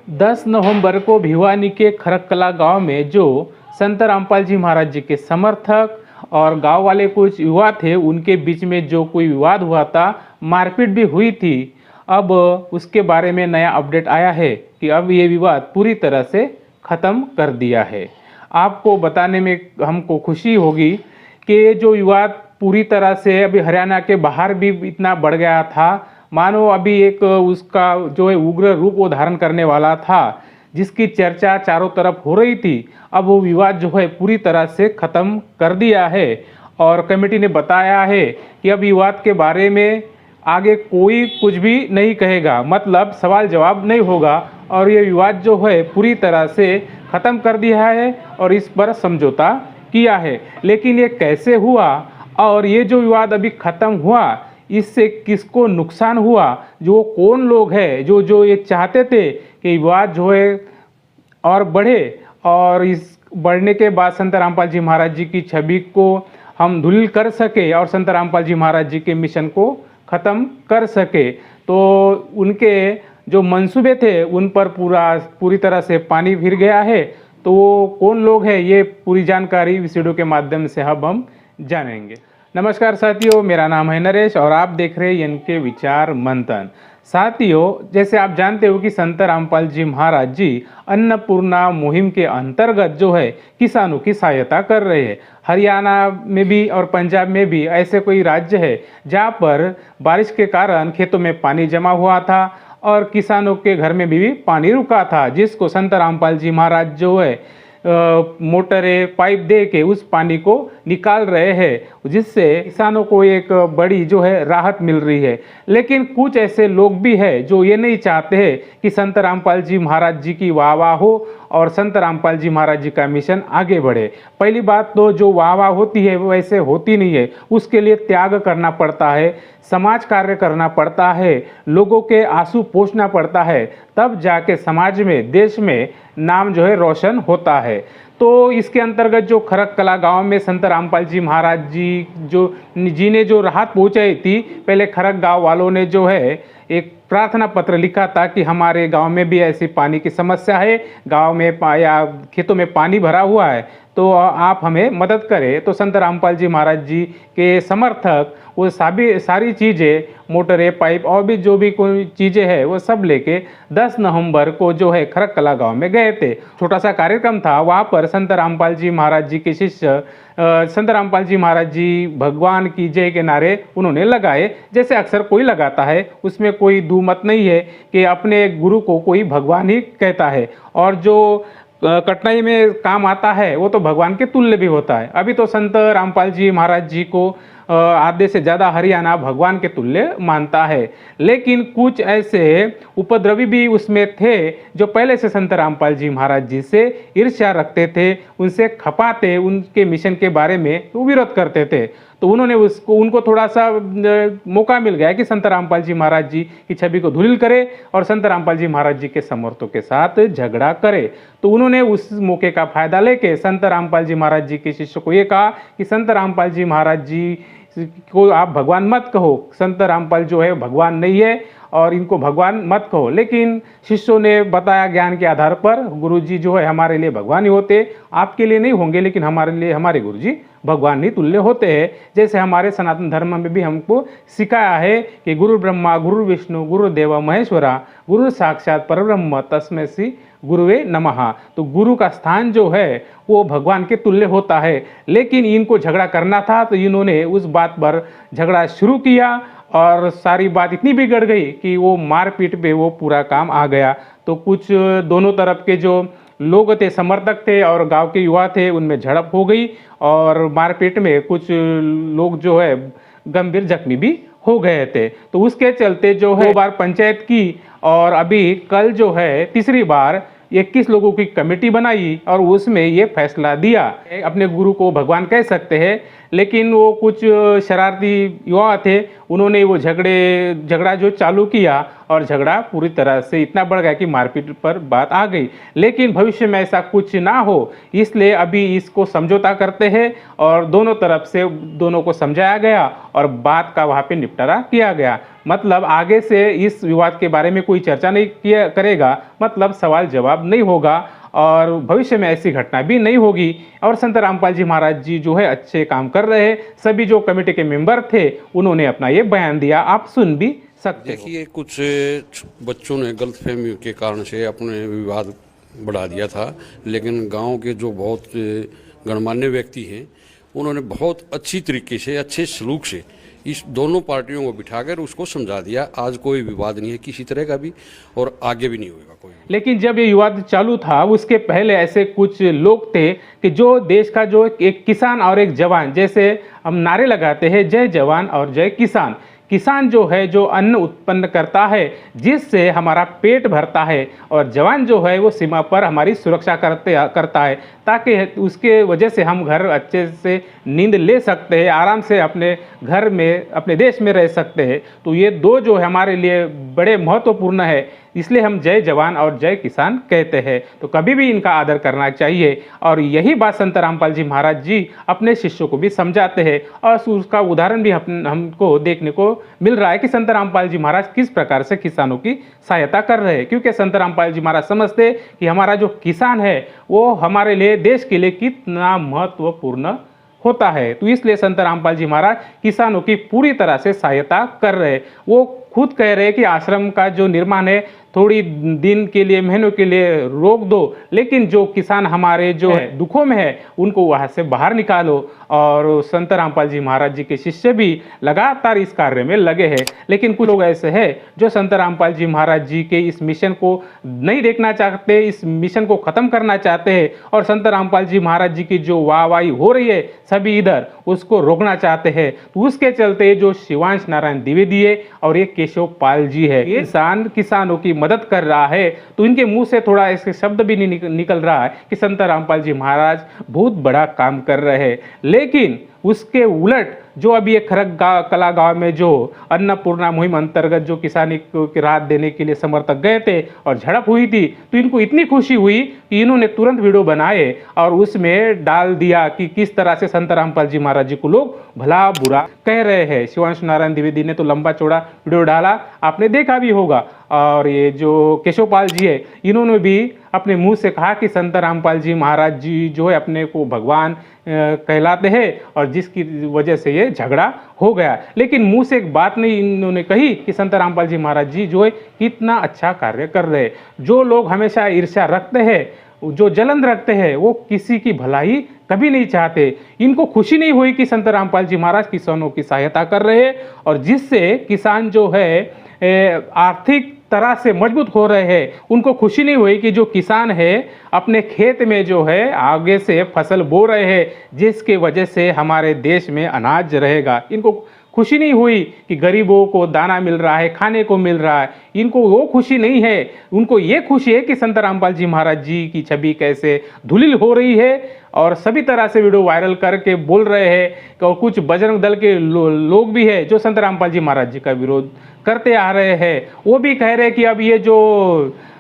10 नवंबर को भिवानी के खरककला गांव में जो संत रामपाल जी महाराज जी के समर्थक और गांव वाले कुछ युवा थे, उनके बीच में जो कोई विवाद हुआ था, मारपीट भी हुई थी। अब उसके बारे में नया अपडेट आया है कि अब ये विवाद पूरी तरह से ख़त्म कर दिया है। आपको बताने में हमको खुशी होगी कि ये जो विवाद पूरी तरह से अभी हरियाणा के बाहर भी इतना बढ़ गया था, मानो अभी एक उसका जो है उग्र रूप वो धारण करने वाला था, जिसकी चर्चा चारों तरफ हो रही थी। अब वो विवाद जो है पूरी तरह से ख़त्म कर दिया है और कमेटी ने बताया है कि अब विवाद के बारे में आगे कोई कुछ भी नहीं कहेगा, मतलब सवाल जवाब नहीं होगा और ये विवाद जो है पूरी तरह से ख़त्म कर दिया है और इस पर समझौता किया है। लेकिन ये कैसे हुआ और ये जो विवाद अभी ख़त्म हुआ, इससे किसको नुकसान हुआ, जो कौन लोग हैं जो ये चाहते थे कि विवाद जो है और बढ़े और इस बढ़ने के बाद संत रामपाल जी महाराज जी की छवि को हम धूलिल कर सके और संत रामपाल जी महाराज जी के मिशन को ख़त्म कर सके, तो उनके जो मंसूबे थे उन पर पूरी तरह से पानी फिर गया है। तो वो कौन लोग हैं, ये पूरी जानकारी इस वीडियो के माध्यम से अब हम जानेंगे। नमस्कार साथियों, मेरा नाम है नरेश और आप देख रहे हैं इनके विचार मंथन। साथियों, जैसे आप जानते हो कि संत रामपाल जी महाराज जी अन्नपूर्णा मुहिम के अंतर्गत जो है किसानों की सहायता कर रहे हैं। हरियाणा में भी और पंजाब में भी ऐसे कोई राज्य है जहाँ पर बारिश के कारण खेतों में पानी जमा हुआ था और किसानों के घर में भी पानी रुका था, जिसको संत रामपाल जी महाराज जो है मोटरें पाइप दे के उस पानी को निकाल रहे हैं, जिससे किसानों को एक बड़ी जो है राहत मिल रही है। लेकिन कुछ ऐसे लोग भी हैं जो ये नहीं चाहते हैं कि संत रामपाल जी महाराज जी की वाह वाह हो और संत रामपाल जी महाराज जी का मिशन आगे बढ़े। पहली बात तो जो वाह वाह होती है वो ऐसे होती नहीं है, उसके लिए त्याग करना पड़ता है, समाज कार्य करना पड़ता है, लोगों के आंसू पोंछना पड़ता है, तब जाके समाज में देश में नाम जो है रोशन होता है। तो इसके अंतर्गत जो खरककला गांव में संत रामपाल जी महाराज जी ने जो राहत पहुंचाई थी, पहले खरक गांव वालों ने जो है एक प्रार्थना पत्र लिखा था कि हमारे गांव में भी ऐसी पानी की समस्या है, गांव में या खेतों में पानी भरा हुआ है, तो आप हमें मदद करें। तो संत रामपाल जी महाराज जी के समर्थक वो सारी चीज़ें, मोटरें, पाइप और भी जो भी कोई चीज़ें हैं वो सब लेके 10 नवंबर को जो है खरककला गांव में गए थे। छोटा सा कार्यक्रम था, वहाँ पर संत रामपाल जी महाराज जी के शिष्य संत रामपाल जी महाराज जी भगवान की जय के नारे उन्होंने लगाए, जैसे अक्सर कोई लगाता है। उसमें कोई दुमत नहीं है कि अपने गुरु को कोई भगवान ही कहता है और जो कठिनाई में काम आता है वो तो भगवान के तुल्य भी होता है। अभी तो संत रामपाल जी महाराज जी को आधे से ज़्यादा हरियाणा भगवान के तुल्य मानता है। लेकिन कुछ ऐसे उपद्रवी भी उसमें थे जो पहले से संत रामपाल जी महाराज जी से ईर्ष्या रखते थे, उनसे खपाते, उनके मिशन के बारे में वो विरोध करते थे। तो उनको थोड़ा सा मौका मिल गया कि संत रामपाल जी महाराज जी की छवि को धूलिल करे और संत रामपाल जी महाराज जी के समर्थकों के साथ झगड़ा करे। तो उन्होंने उस मौके का फायदा लेके संत रामपाल जी महाराज जी के शिष्य को ये कहा कि संत रामपाल जी महाराज जी को आप भगवान मत कहो, संत रामपाल जो है भगवान नहीं है और इनको भगवान मत कहो। लेकिन शिष्यों ने बताया ज्ञान के आधार पर, गुरुजी जो है हमारे लिए भगवान ही होते, आपके लिए नहीं होंगे, लेकिन हमारे लिए हमारे गुरुजी भगवान ही तुल्य होते हैं। जैसे हमारे सनातन धर्म में भी हमको सिखाया है कि गुरु ब्रह्मा गुरु विष्णु गुरुदेव महेश्वरा गुरु साक्षात परब्रह्म तस्मै श्री गुरुवे नमः। तो गुरु का स्थान जो है वो भगवान के तुल्य होता है। लेकिन इनको झगड़ा करना था तो इन्होंने उस बात पर झगड़ा शुरू किया और सारी बात इतनी बिगड़ गई कि वो मारपीट पे वो पूरा काम आ गया। तो कुछ दोनों तरफ के जो लोग थे, समर्थक थे और गांव के युवा थे, उनमें झड़प हो गई और मारपीट में कुछ लोग जो है गंभीर जख्मी भी हो गए थे। तो उसके चलते जो है 2 बार पंचायत की और अभी कल जो है तीसरी बार 21 लोगों की कमेटी बनाई और उसमें ये फैसला दिया। अपने गुरु को भगवान कह सकते हैं, लेकिन वो कुछ शरारती युवा थे, उन्होंने वो झगड़ा जो चालू किया और झगड़ा पूरी तरह से इतना बढ़ गया कि मारपीट पर बात आ गई। लेकिन भविष्य में ऐसा कुछ ना हो, इसलिए अभी इसको समझौता करते हैं और दोनों तरफ से दोनों को समझाया गया और बात का वहाँ पे निपटारा किया गया। मतलब आगे से इस विवाद के बारे में कोई चर्चा नहीं किया करेगा, मतलब सवाल जवाब नहीं होगा और भविष्य में ऐसी घटना भी नहीं होगी। और संत रामपाल जी महाराज जी जो है अच्छे काम कर रहे हैं। सभी जो कमेटी के मेंबर थे उन्होंने अपना ये बयान दिया, आप सुन भी सकते हो। देखिए, कुछ बच्चों ने गलतफहमी के कारण से अपने विवाद बढ़ा दिया था, लेकिन गांव के जो बहुत गणमान्य व्यक्ति हैं उन्होंने बहुत अच्छी तरीके से, अच्छे सलूक से इस दोनों पार्टियों को बिठाकर उसको समझा दिया। आज कोई विवाद नहीं है किसी तरह का भी और आगे भी नहीं होगा कोई। लेकिन जब ये विवाद चालू था उसके पहले ऐसे कुछ लोग थे कि जो देश का जो एक किसान और एक जवान, जैसे हम नारे लगाते हैं जय जवान और जय किसान। किसान जो है जो अन्न उत्पन्न करता है जिससे हमारा पेट भरता है, और जवान जो है वो सीमा पर हमारी सुरक्षा करता है ताकि उसके वजह से हम घर अच्छे से नींद ले सकते हैं, आराम से अपने घर में अपने देश में रह सकते हैं। तो ये दो जो है हमारे लिए बड़े महत्वपूर्ण है, इसलिए हम जय जवान और जय किसान कहते हैं। तो कभी भी इनका आदर करना चाहिए और यही बात संत रामपाल जी महाराज जी अपने शिष्यों को भी समझाते हैं और उसका उदाहरण भी हमको देखने को मिल रहा है कि संत रामपाल जी महाराज किस प्रकार से किसानों की सहायता कर रहे हैं। क्योंकि संत रामपाल जी महाराज समझते कि हमारा जो किसान है वो हमारे लिए, देश के लिए कितना महत्वपूर्ण होता है। तो इसलिए संत रामपाल जी महाराज किसानों की पूरी तरह से सहायता कर रहे हैं। वो खुद कह रहे हैं कि आश्रम का जो निर्माण है थोड़ी दिन के लिए, महीनों के लिए रोक दो, लेकिन जो किसान हमारे जो है दुखों में है उनको वहाँ से बाहर निकालो। और संत रामपाल जी महाराज जी के शिष्य भी लगातार इस कार्य में लगे हैं। लेकिन कुछ लोग ऐसे हैं जो संत रामपाल जी महाराज जी के इस मिशन को नहीं देखना चाहते, इस मिशन को खत्म करना चाहते हैं और संत रामपाल जी महाराज जी की जो वाहवाही हो रही है सभी इधर, उसको रोकना चाहते हैं। तो उसके चलते जो शिवांश नारायण द्विवेदी है और एक केशव पाल जी है, ये किसानों की मदद कर रहा है। तो इनके मुंह से थोड़ा ऐसे शब्द भी नहीं निकल रहा है कि संत रामपाल जी महाराज बहुत बड़ा काम कर रहे हैं। लेकिन उसके उलट जो अभी ये खरक कला गांव में जो अन्नपूर्णा मुहिम अंतर्गत जो किसानी को राहत देने के लिए समर्थक गए थे और झड़प हुई थी, तो इनको इतनी खुशी हुई कि इन्होंने तुरंत वीडियो बनाए और उसमें डाल दिया कि किस तरह से संत रामपाल जी महाराज जी को लोग भला बुरा कह रहे हैं। शिवांश नारायण द्विवेदी ने तो लंबा चौड़ा वीडियो डाला, आपने देखा भी होगा। और ये जो केशव पाल जी है इन्होंने भी अपने मुंह से कहा कि संत रामपाल जी महाराज जी जो है अपने को भगवान कहलाते हैं और जिसकी वजह से ये झगड़ा हो गया। लेकिन मुंह से एक बात नहीं इन्होंने कही कि संत रामपाल जी महाराज जी जो है कितना अच्छा कार्य कर रहे हैं। जो लोग हमेशा ईर्ष्या रखते हैं, जो जलन रखते हैं, वो किसी की भलाई कभी नहीं चाहते। इनको खुशी नहीं हुई कि संत रामपाल जी महाराज किसानों की सहायता कर रहे हैं और जिससे किसान जो है आर्थिक तरह से मजबूत हो रहे हैं। उनको खुशी नहीं हुई कि जो किसान है अपने खेत में जो है आगे से फसल बो रहे हैं जिसके वजह से हमारे देश में अनाज रहेगा। इनको खुशी नहीं हुई कि गरीबों को दाना मिल रहा है, खाने को मिल रहा है, इनको वो खुशी नहीं है। उनको ये खुशी है कि संत रामपाल जी महाराज जी की छवि कैसे धुलिल हो रही है और सभी तरह से वीडियो वायरल करके बोल रहे हैं। और कुछ बजरंग दल के लोग भी हैं जो संत रामपाल जी महाराज जी का विरोध करते आ रहे हैं। वो भी कह रहे हैं कि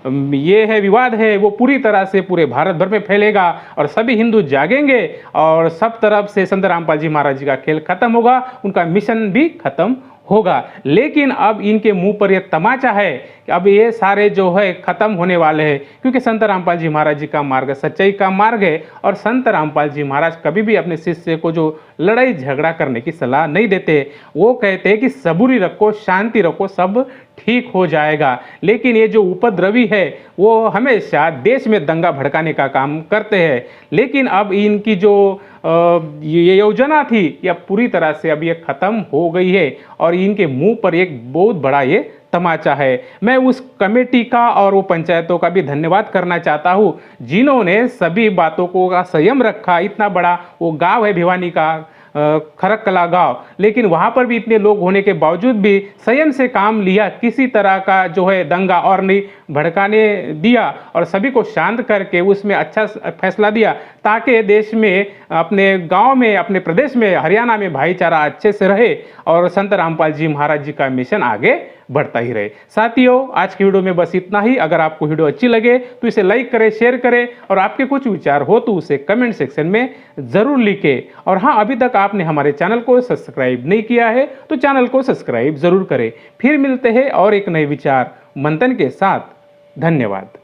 अब ये है विवाद है वो पूरी तरह से पूरे भारत भर में फैलेगा और सभी हिंदू जागेंगे और सब तरफ से संत रामपाल जी महाराज जी का खेल खत्म होगा, उनका मिशन भी खत्म होगा। लेकिन अब इनके मुंह पर यह तमाचा है कि अब ये सारे जो है खत्म होने वाले हैं, क्योंकि संत रामपाल जी महाराज जी का मार्ग सच्चाई का मार्ग है और संत रामपाल जी महाराज कभी भी अपने शिष्य को जो लड़ाई झगड़ा करने की सलाह नहीं देते। वो कहते हैं कि सबूरी रखो, शांति रखो, सब ठीक हो जाएगा। लेकिन ये जो उपद्रवी है वो हमेशा देश में दंगा भड़काने का काम करते हैं। लेकिन अब इनकी जो ये योजना थी यह पूरी तरह से अब ये खत्म हो गई है और इनके मुंह पर एक बहुत बड़ा ये तमाचा है। मैं उस कमेटी का और वो पंचायतों का भी धन्यवाद करना चाहता हूँ जिन्होंने सभी बातों को का संयम रखा। इतना बड़ा वो गांव है भिवानी का खरक कला गांव, लेकिन वहाँ पर भी इतने लोग होने के बावजूद भी संयम से काम लिया। किसी तरह का जो है दंगा और नहीं भड़काने दिया और सभी को शांत करके उसमें अच्छा फैसला दिया, ताकि देश में, अपने गांव में, अपने प्रदेश में, हरियाणा में भाईचारा अच्छे से रहे और संत रामपाल जी महाराज जी का मिशन आगे बढ़ता ही रहे। साथियों, आज की वीडियो में बस इतना ही। अगर आपको वीडियो अच्छी लगे तो इसे लाइक करें, शेयर करें और आपके कुछ विचार हो तो उसे कमेंट सेक्शन में ज़रूर लिखें। और हाँ, अभी तक आपने हमारे चैनल को सब्सक्राइब नहीं किया है तो चैनल को सब्सक्राइब ज़रूर करें। फिर मिलते हैं और एक नए विचार मंथन के साथ। धन्यवाद।